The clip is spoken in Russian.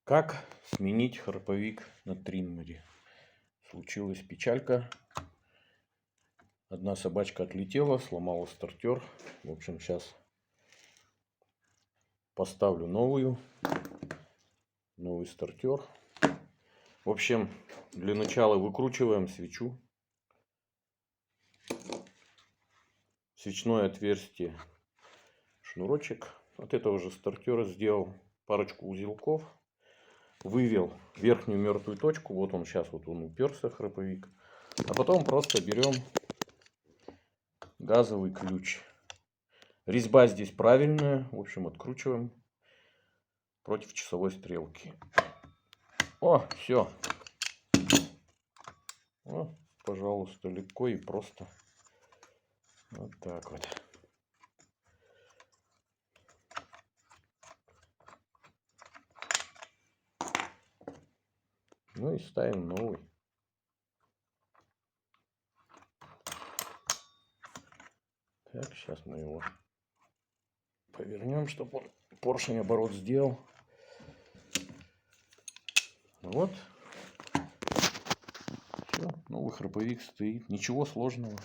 Как сменить храповик на триммере? Случилась печалька. Одна собачка отлетела, сломала стартер. В общем, сейчас поставлю новый стартер. В общем, для начала выкручиваем свечу. Свечное отверстие, шнурочек. От этого же стартера сделал парочку узелков. Вывел верхнюю мертвую точку. Вот он сейчас, вот он уперся, храповик. А потом просто берем газовый ключ. Резьба здесь правильная. В общем, откручиваем против часовой стрелки. О, все. О, пожалуйста, легко и просто. Вот так вот. Ну и ставим новый. Так, сейчас мы его повернем, чтобы он поршень оборот сделал. Вот. Все, новый храповик стоит. Ничего сложного.